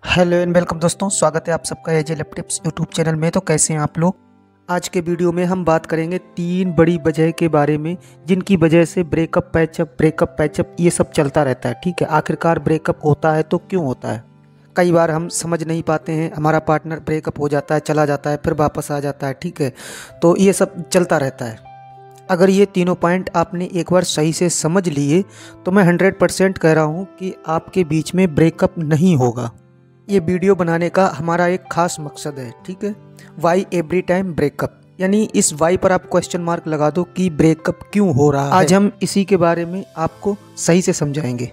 Hello and welcome दोस्तों, स्वागत है आप सबका एजे लैप टिप्स यूट्यूब चैनल में। तो कैसे हैं आप लोग। आज के वीडियो में हम बात करेंगे 3 बड़ी वजह के बारे में जिनकी वजह से ब्रेकअप पैचअप ये सब चलता रहता है। ठीक है, आखिरकार ब्रेकअप होता है तो क्यों होता है। कई बार हम समझ नहीं पाते हैं, हमारा पार्टनर ब्रेकअप हो जाता है, चला जाता है, फिर वापस आ जाता है। ठीक है, तो ये सब चलता रहता है। अगर ये तीनों पॉइंट आपने एक बार सही से समझ लिए तो मैं 100% कह रहा हूँ कि आपके बीच में ब्रेकअप नहीं होगा। ये वीडियो बनाने का हमारा एक खास मकसद है। ठीक है, वाई एवरी टाइम ब्रेकअप, यानी इस वाई पर आप क्वेश्चन मार्क लगा दो कि ब्रेकअप क्यों हो रहा है। आज हम इसी के बारे में आपको सही से समझाएंगे।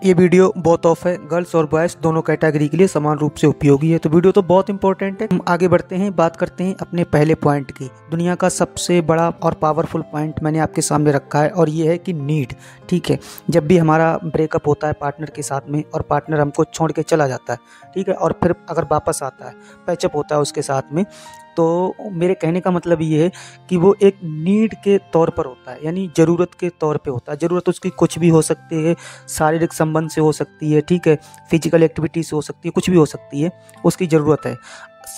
ये वीडियो बोथ ऑफ है, गर्ल्स और बॉयज़ दोनों कैटेगरी के लिए समान रूप से उपयोगी है। तो वीडियो तो बहुत इंपॉर्टेंट है। हम आगे बढ़ते हैं, बात करते हैं अपने पहले पॉइंट की। दुनिया का सबसे बड़ा और पावरफुल पॉइंट मैंने आपके सामने रखा है और ये है कि नीड। ठीक है, जब भी हमारा ब्रेकअप होता है पार्टनर के साथ में और पार्टनर हमको छोड़ के चला जाता है, ठीक है, और फिर अगर वापस आता है, पैचअप होता है उसके साथ में, तो मेरे कहने का मतलब ये है कि वो एक नीड के तौर पर होता है, यानी ज़रूरत के तौर पे होता है। ज़रूरत उसकी कुछ भी हो सकती है, शारीरिक संबंध से हो सकती है, ठीक है, फिजिकल एक्टिविटी से हो सकती है, कुछ भी हो सकती है, उसकी ज़रूरत है।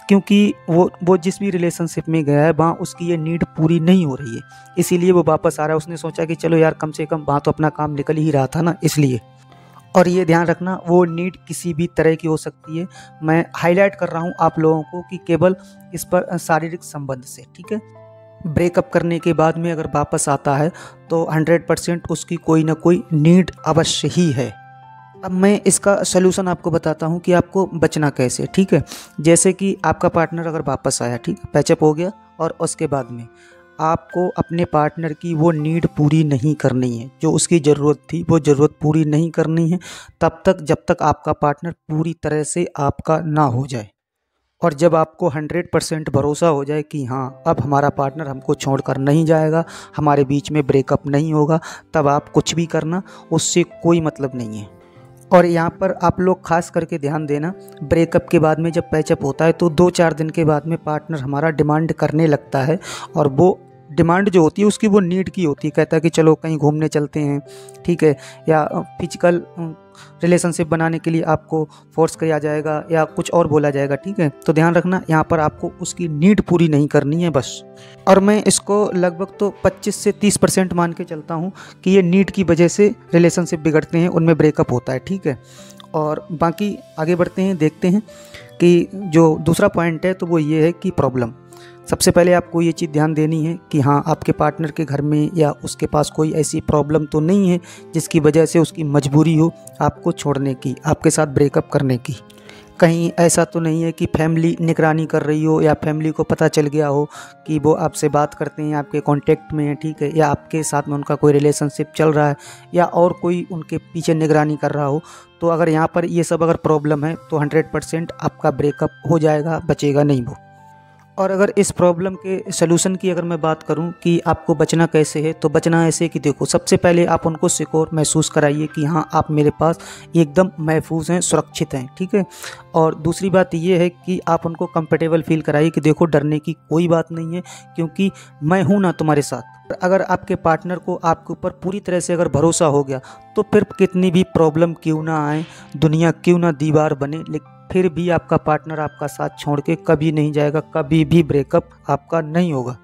क्योंकि वो जिस भी रिलेशनशिप में गया है वहाँ उसकी ये नीड पूरी नहीं हो रही है, इसीलिए वो वापस आ रहा है। उसने सोचा कि चलो यार, कम से कम वहाँ तो अपना काम निकल ही रहा था ना, इसलिए। और ये ध्यान रखना, वो नीड किसी भी तरह की हो सकती है। मैं हाईलाइट कर रहा हूँ आप लोगों को कि केवल इस पर शारीरिक संबंध से। ठीक है, ब्रेकअप करने के बाद में अगर वापस आता है तो 100% उसकी कोई ना कोई नीड अवश्य ही है। अब मैं इसका सलूशन आपको बताता हूँ कि आपको बचना कैसे। ठीक है, जैसे कि आपका पार्टनर अगर वापस आया, ठीक है, पैचअप हो गया, और उसके बाद में आपको अपने पार्टनर की वो नीड पूरी नहीं करनी है, जो उसकी ज़रूरत थी वो ज़रूरत पूरी नहीं करनी है तब तक जब तक आपका पार्टनर पूरी तरह से आपका ना हो जाए। और जब आपको 100% भरोसा हो जाए कि हाँ, अब हमारा पार्टनर हमको छोड़कर नहीं जाएगा, हमारे बीच में ब्रेकअप नहीं होगा, तब आप कुछ भी करना, उससे कोई मतलब नहीं है। और यहाँ पर आप लोग खास करके ध्यान देना, ब्रेकअप के बाद में जब पैचअप होता है तो 2-4 दिन के बाद में पार्टनर हमारा डिमांड करने लगता है, और वो डिमांड जो होती है उसकी वो नीड की होती है। कहता है कि चलो कहीं घूमने चलते हैं, ठीक है, या फिजिकल रिलेशनशिप बनाने के लिए आपको फोर्स किया जाएगा या कुछ और बोला जाएगा। ठीक है, तो ध्यान रखना, यहाँ पर आपको उसकी नीड पूरी नहीं करनी है बस। और मैं इसको लगभग तो 25 से 30% मान के चलता हूँ कि ये नीड की वजह से रिलेशनशिप बिगड़ते हैं, उनमें ब्रेकअप होता है। ठीक है, और बाकी आगे बढ़ते हैं, देखते हैं कि जो दूसरा पॉइंट है तो वो ये है कि प्रॉब्लम। सबसे पहले आपको ये चीज़ ध्यान देनी है कि हाँ, आपके पार्टनर के घर में या उसके पास कोई ऐसी प्रॉब्लम तो नहीं है जिसकी वजह से उसकी मजबूरी हो आपको छोड़ने की, आपके साथ ब्रेकअप करने की। कहीं ऐसा तो नहीं है कि फैमिली निगरानी कर रही हो या फैमिली को पता चल गया हो कि वो आपसे बात करते हैं, आपके कांटेक्ट में है, ठीक है, या आपके साथ में उनका कोई रिलेशनशिप चल रहा है, या और कोई उनके पीछे निगरानी कर रहा हो। तो अगर यहाँ पर ये सब अगर प्रॉब्लम है तो 100% आपका ब्रेकअप हो जाएगा, बचेगा नहीं वो। और अगर इस प्रॉब्लम के सलूशन की अगर मैं बात करूं कि आपको बचना कैसे है, तो बचना ऐसे कि देखो, सबसे पहले आप उनको सिक्योर महसूस कराइए कि हाँ, आप मेरे पास एकदम महफूज हैं, सुरक्षित हैं। ठीक है, और दूसरी बात ये है कि आप उनको कंफर्टेबल फील कराइए कि देखो, डरने की कोई बात नहीं है, क्योंकि मैं हूँ ना तुम्हारे साथ। अगर आपके पार्टनर को आपके ऊपर पूरी तरह से अगर भरोसा हो गया तो फिर कितनी भी प्रॉब्लम क्यों ना आए, दुनिया क्यों ना दीवार बने, लेकिन फिर भी आपका पार्टनर आपका साथ छोड़ के कभी नहीं जाएगा, कभी भी ब्रेकअप आपका नहीं होगा।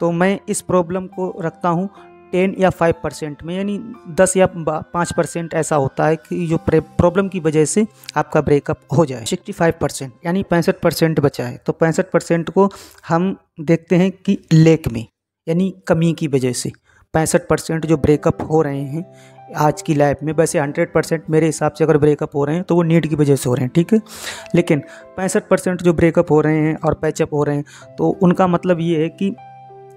तो मैं इस प्रॉब्लम को रखता हूँ 10 या 5% में, यानी 10 या 5% ऐसा होता है कि जो प्रॉब्लम की वजह से आपका ब्रेकअप हो जाए। 65% यानी 65% बचा है, तो 65% को हम देखते हैं कि लेक में, यानी कमी की वजह से 65% जो ब्रेकअप हो रहे हैं आज की लाइफ में। वैसे 100% मेरे हिसाब से अगर ब्रेकअप हो रहे हैं तो वो नीड की वजह से हो रहे हैं, ठीक है, लेकिन 65% जो ब्रेकअप हो रहे हैं और पैचअप हो रहे हैं तो उनका मतलब ये है कि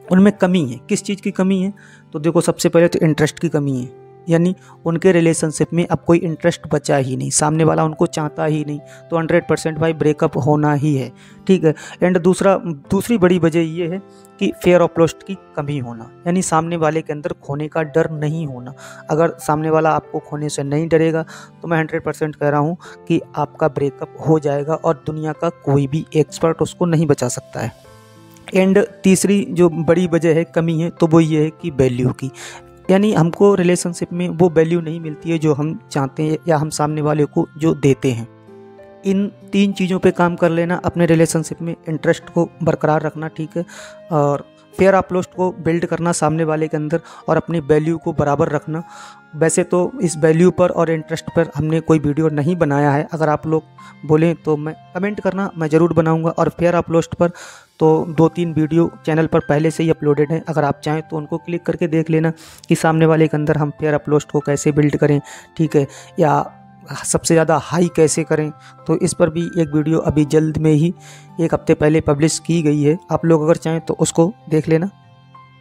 उनमें कमी है। किस चीज़ की कमी है, तो देखो, सबसे पहले तो इंटरेस्ट की कमी है, यानी उनके रिलेशनशिप में अब कोई इंटरेस्ट बचा ही नहीं, सामने वाला उनको चाहता ही नहीं, तो 100% भाई ब्रेकअप होना ही है। ठीक है, एंड दूसरी बड़ी वजह ये है कि फेयर ऑफ लॉस्ट की कमी होना, यानी सामने वाले के अंदर खोने का डर नहीं होना। अगर सामने वाला आपको खोने से नहीं डरेगा तो मैं 100% कह रहा हूँ कि आपका ब्रेकअप हो जाएगा और दुनिया का कोई भी एक्सपर्ट उसको नहीं बचा सकता है। एंड तीसरी जो बड़ी वजह है कमी है, तो वो ये है कि वैल्यू की, यानी हमको रिलेशनशिप में वो वैल्यू नहीं मिलती है जो हम चाहते हैं या हम सामने वाले को जो देते हैं। इन 3 चीज़ों पे काम कर लेना, अपने रिलेशनशिप में इंटरेस्ट को बरकरार रखना, ठीक है, और फेयर अपलोस्ट को बिल्ड करना सामने वाले के अंदर, और अपनी वैल्यू को बराबर रखना। वैसे तो इस वैल्यू पर और इंटरेस्ट पर हमने कोई वीडियो नहीं बनाया है, अगर आप लोग बोलें तो मैं कमेंट करना, मैं ज़रूर बनाऊंगा। और फेयर अपलोस्ट पर तो 2-3 वीडियो चैनल पर पहले से ही अपलोडेड हैं, अगर आप चाहें तो उनको क्लिक करके देख लेना कि सामने वाले के अंदर हम फेयर अपलोस्ट को कैसे बिल्ड करें, ठीक है, या सबसे ज़्यादा हाई कैसे करें। तो इस पर भी एक वीडियो अभी जल्द में ही 1 हफ्ते पहले पब्लिश की गई है, आप लोग अगर चाहें तो उसको देख लेना।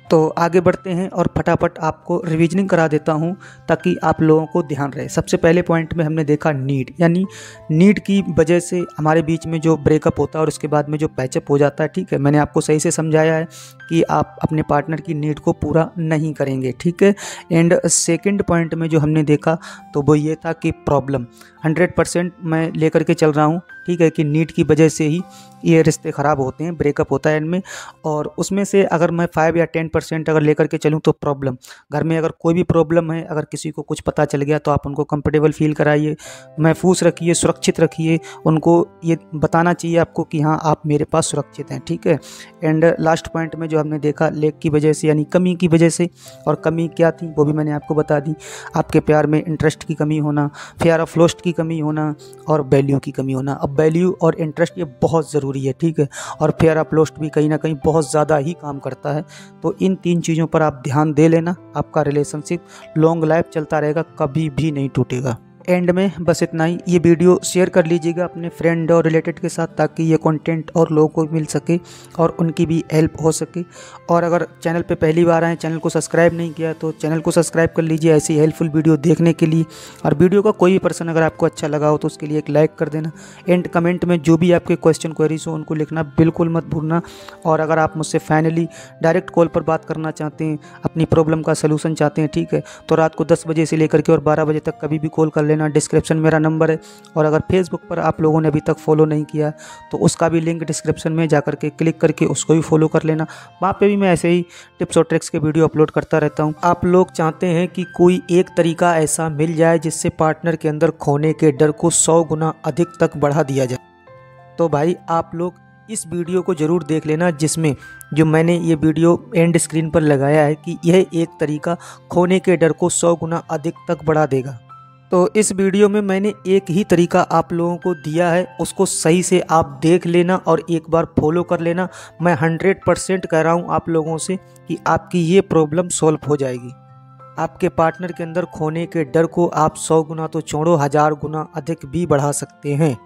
तो आगे बढ़ते हैं और फटाफट आपको रिविजनिंग करा देता हूं ताकि आप लोगों को ध्यान रहे। सबसे पहले पॉइंट में हमने देखा नीड, यानी नीड की वजह से हमारे बीच में जो ब्रेकअप होता है और उसके बाद में जो पैचअप हो जाता है, ठीक है, मैंने आपको सही से समझाया है कि आप अपने पार्टनर की नीड को पूरा नहीं करेंगे, ठीक है। एंड सेकंड पॉइंट में जो हमने देखा तो वो ये था कि प्रॉब्लम 100% मैं लेकर के चल रहा हूँ, ठीक है, कि नीड की वजह से ही ये रिश्ते ख़राब होते हैं, ब्रेकअप होता है इनमें। और उसमें से अगर मैं 5 या 10% अगर लेकर के चलूँ तो प्रॉब्लम, घर में अगर कोई भी प्रॉब्लम है, अगर किसी को कुछ पता चल गया तो आप उनको कंफर्टेबल फील कराइए, महफूज रखिए, सुरक्षित रखिए, उनको ये बताना चाहिए आपको कि हाँ आप मेरे पास सुरक्षित हैं, ठीक है। एंड लास्ट पॉइंट में जो हमने देखा लैक की वजह से, यानी कमी की वजह से, और कमी क्या थी वो भी मैंने आपको बता दी। आपके प्यार में इंटरेस्ट की कमी होना, फेयर ऑफ लोस्ट की कमी होना, और वैल्यू की कमी होना। अब वैल्यू और इंटरेस्ट ये बहुत ज़रूरी है, ठीक है, और फेयर ऑफ लोस्ट भी कहीं ना कहीं बहुत ज़्यादा ही काम करता है। तो इन 3 चीज़ों पर आप ध्यान दे लेना, आपका रिलेशनशिप लॉन्ग लाइफ चलता रहेगा, कभी भी नहीं टूटेगा। एंड में बस इतना ही, ये वीडियो शेयर कर लीजिएगा अपने फ्रेंड और रिलेटेड के साथ ताकि ये कंटेंट और लोगों को मिल सके और उनकी भी हेल्प हो सके। और अगर चैनल पे पहली बार आए, चैनल को सब्सक्राइब नहीं किया तो चैनल को सब्सक्राइब कर लीजिए ऐसी हेल्पफुल वीडियो देखने के लिए। और वीडियो का कोई भी पर्सन अगर आपको अच्छा लगा हो तो उसके लिए एक लाइक कर देना। एंड कमेंट में जो भी आपके क्वेश्चन क्वेरीज हो उनको लिखना बिल्कुल मत भूलना। और अगर आप मुझसे फाइनली डायरेक्ट कॉल पर बात करना चाहते हैं, अपनी प्रॉब्लम का सलूशन चाहते हैं, ठीक है, तो रात को 10 बजे से लेकर के और 12 बजे तक कभी भी कॉल कर लेना। डिस्क्रिप्शन मेरा नंबर है। और अगर फेसबुक पर आप लोगों ने अभी तक फॉलो नहीं किया तो उसका भी लिंक डिस्क्रिप्शन में जाकर के क्लिक करके उसको भी फॉलो कर लेना। वहाँ पे भी मैं ऐसे ही टिप्स और ट्रिक्स के वीडियो अपलोड करता रहता हूँ। आप लोग चाहते हैं कि कोई एक तरीका ऐसा मिल जाए जिससे पार्टनर के अंदर खोने के डर को 100 गुना अधिक तक बढ़ा दिया जाए, तो भाई आप लोग इस वीडियो को ज़रूर देख लेना, जिसमें जो मैंने ये वीडियो एंड स्क्रीन पर लगाया है कि यह एक तरीका खोने के डर को 100 गुना अधिक तक बढ़ा देगा। तो इस वीडियो में मैंने एक ही तरीका आप लोगों को दिया है, उसको सही से आप देख लेना और एक बार फॉलो कर लेना। मैं 100% कह रहा हूँ आप लोगों से कि आपकी ये प्रॉब्लम सॉल्व हो जाएगी। आपके पार्टनर के अंदर खोने के डर को आप 100 गुना तो छोड़ो 1000 गुना अधिक भी बढ़ा सकते हैं।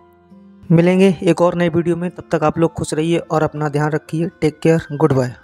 मिलेंगे एक और नई वीडियो में, तब तक आप लोग खुश रहिए और अपना ध्यान रखिए। Take care, good bye.